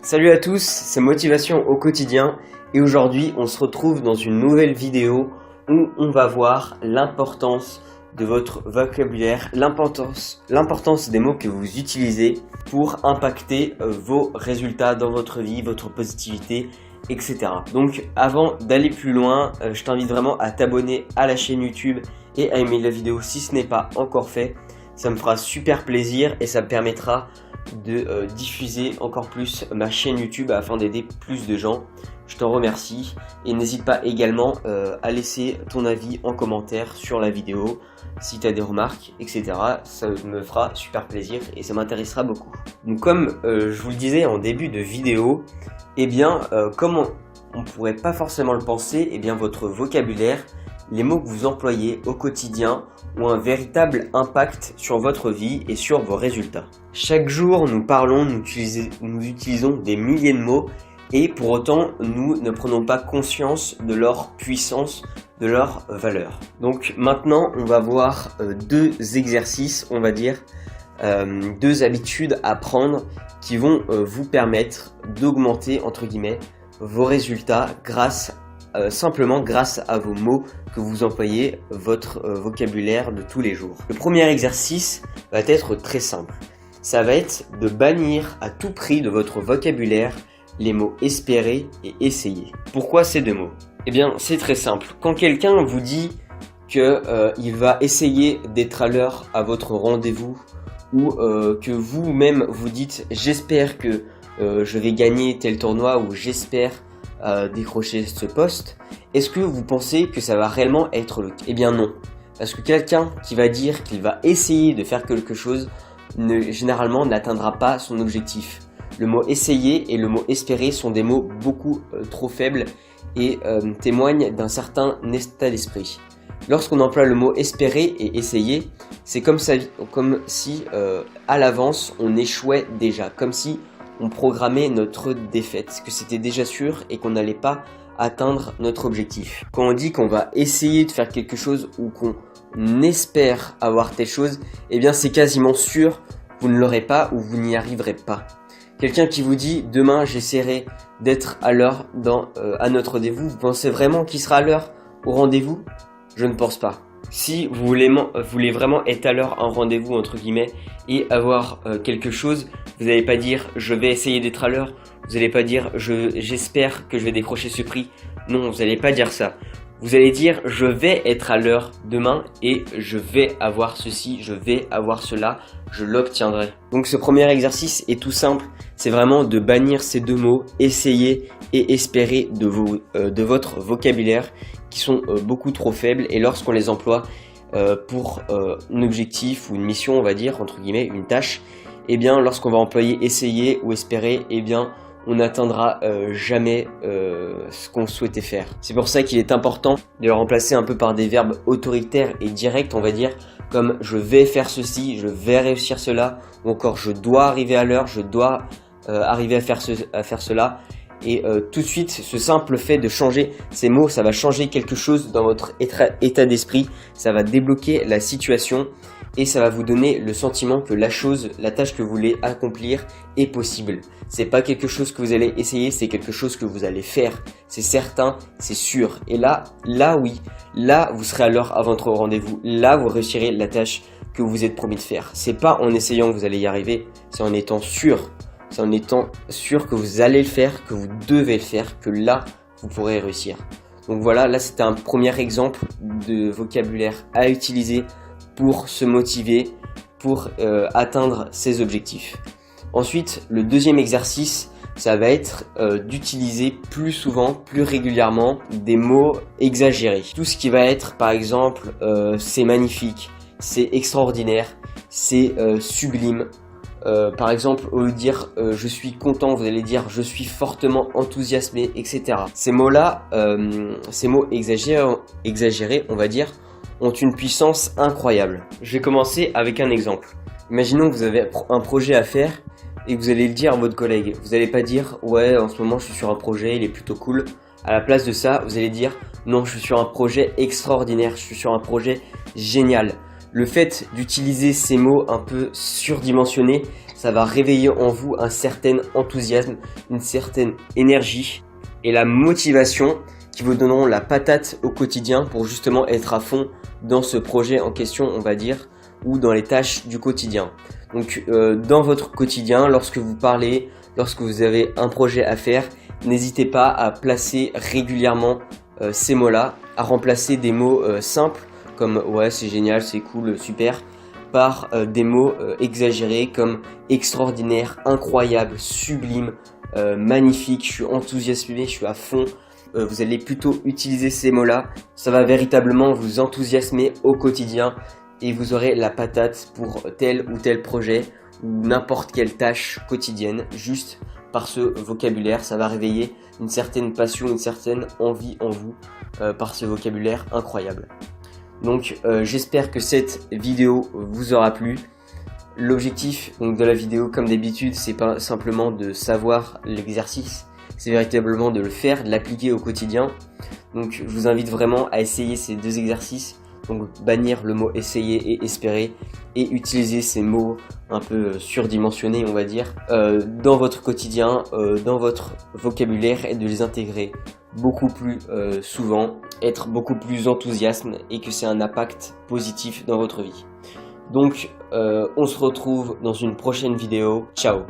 Salut à tous, c'est Motivation au quotidien et aujourd'hui on se retrouve dans une nouvelle vidéo où on va voir l'importance de votre vocabulaire, l'importance des mots que vous utilisez pour impacter vos résultats dans votre vie, votre positivité, etc. Donc avant d'aller plus loin, je t'invite vraiment à t'abonner à la chaîne YouTube et à aimer la vidéo si ce n'est pas encore fait. Ça me fera super plaisir et ça me permettra de diffuser encore plus ma chaîne YouTube afin d'aider plus de gens. Je t'en remercie et n'hésite pas également à laisser ton avis en commentaire sur la vidéo si tu as des remarques, etc. Ça me fera super plaisir et ça m'intéressera beaucoup. Donc comme je vous le disais en début de vidéo, comme on ne pourrait pas forcément le penser, votre vocabulaire, les mots que vous employez au quotidien ont un véritable impact sur votre vie et sur vos résultats. Chaque jour, nous parlons, nous utilisons des milliers de mots et pour autant, nous ne prenons pas conscience de leur puissance, de leur valeur. Donc maintenant, on va voir deux exercices, on va dire, deux habitudes à prendre qui vont vous permettre d'augmenter, entre guillemets, vos résultats simplement grâce à vos mots que vous employez, votre vocabulaire de tous les jours. Le premier exercice va être très simple. Ça va être de bannir à tout prix de votre vocabulaire les mots espérer et essayer. Pourquoi ces deux mots? C'est très simple. Quand quelqu'un vous dit qu'il va essayer d'être à l'heure à votre rendez-vous ou que vous-même vous dites j'espère que je vais gagner tel tournoi ou j'espère décrocher ce poste, est-ce que vous pensez que ça va réellement être le cas? Non, parce que quelqu'un qui va dire qu'il va essayer de faire quelque chose généralement n'atteindra pas son objectif. Le mot essayer et le mot espérer sont des mots beaucoup trop faibles et témoignent d'un certain état d'esprit. Lorsqu'on emploie le mot espérer et essayer, c'est comme si à l'avance on échouait déjà, comme si on programmait notre défaite, que c'était déjà sûr et qu'on n'allait pas atteindre notre objectif. Quand on dit qu'on va essayer de faire quelque chose ou qu'on espère avoir telle chose, c'est quasiment sûr, vous ne l'aurez pas ou vous n'y arriverez pas. Quelqu'un qui vous dit demain j'essaierai d'être à l'heure à notre rendez-vous, vous pensez vraiment qu'il sera à l'heure au rendez-vous? Je ne pense pas. Si vous voulez vraiment être à l'heure à un rendez-vous entre guillemets et avoir quelque chose, vous n'allez pas dire je vais essayer d'être à l'heure, vous n'allez pas dire j'espère que je vais décrocher ce prix. Non, vous n'allez pas dire ça. Vous allez dire je vais être à l'heure demain et je vais avoir ceci, je vais avoir cela, je l'obtiendrai. Donc ce premier exercice est tout simple, c'est vraiment de bannir ces deux mots, essayer et espérer de votre vocabulaire qui sont beaucoup trop faibles et lorsqu'on les emploie pour un objectif ou une mission, on va dire, entre guillemets, une tâche, lorsqu'on va employer essayer ou espérer, on n'atteindra jamais ce qu'on souhaitait faire. C'est pour ça qu'il est important de le remplacer un peu par des verbes autoritaires et directs, on va dire, comme je vais faire ceci, je vais réussir cela, ou encore je dois arriver à l'heure, je dois arriver à faire cela. Et tout de suite, ce simple fait de changer ces mots, ça va changer quelque chose dans votre état d'esprit, ça va débloquer la situation et ça va vous donner le sentiment que la tâche que vous voulez accomplir est possible. C'est pas quelque chose que vous allez essayer, c'est quelque chose que vous allez faire. C'est certain, c'est sûr. Et là oui, là vous serez à l'heure à votre rendez-vous. Là vous réussirez la tâche que vous êtes promis de faire. C'est pas en essayant que vous allez y arriver, c'est en étant sûr. C'est en étant sûr que vous allez le faire, que vous devez le faire, que là vous pourrez réussir. Donc voilà, là c'était un premier exemple de vocabulaire à utiliser pour se motiver, pour atteindre ses objectifs. Ensuite, le deuxième exercice, ça va être d'utiliser plus souvent, plus régulièrement des mots exagérés. Tout ce qui va être, par exemple, c'est magnifique, c'est extraordinaire, c'est sublime. Par exemple, au lieu de dire je suis content, vous allez dire je suis fortement enthousiasmé, etc. Ces mots-là, ces mots exagérés, on va dire, ont une puissance incroyable. Je vais commencer avec un exemple. Imaginons que vous avez un projet à faire et que vous allez le dire à votre collègue. Vous n'allez pas dire ouais en ce moment je suis sur un projet, il est plutôt cool. À la place de ça, vous allez dire non, je suis sur un projet extraordinaire, je suis sur un projet génial. Le fait d'utiliser ces mots un peu surdimensionnés, ça ça va réveiller en vous un certain enthousiasme, une certaine énergie et la motivation qui vous donneront la patate au quotidien pour justement être à fond dans ce projet en question, on va dire, ou dans les tâches du quotidien. Donc dans votre quotidien, lorsque vous parlez, lorsque vous avez un projet à faire, n'hésitez pas à placer régulièrement ces mots-là, à remplacer des mots simples comme ouais c'est génial, c'est cool, super, par des mots exagérés comme extraordinaire, incroyable, sublime, magnifique, je suis enthousiasmé, je suis à fond. Vous allez plutôt utiliser ces mots-là, ça va véritablement vous enthousiasmer au quotidien et vous aurez la patate pour tel ou tel projet ou n'importe quelle tâche quotidienne juste par ce vocabulaire. Ça va réveiller une certaine passion, une certaine envie en vous par ce vocabulaire incroyable. Donc j'espère que cette vidéo vous aura plu. L'objectif donc de la vidéo, comme d'habitude, c'est pas simplement de savoir l'exercice, c'est véritablement de le faire, de l'appliquer au quotidien. Donc je vous invite vraiment à essayer ces deux exercices, donc bannir le mot essayer et espérer et utiliser ces mots un peu surdimensionnés on va dire dans votre quotidien, dans votre vocabulaire et de les intégrer beaucoup plus souvent, être beaucoup plus enthousiaste et que c'est un impact positif dans votre vie. Donc on se retrouve dans une prochaine vidéo, ciao.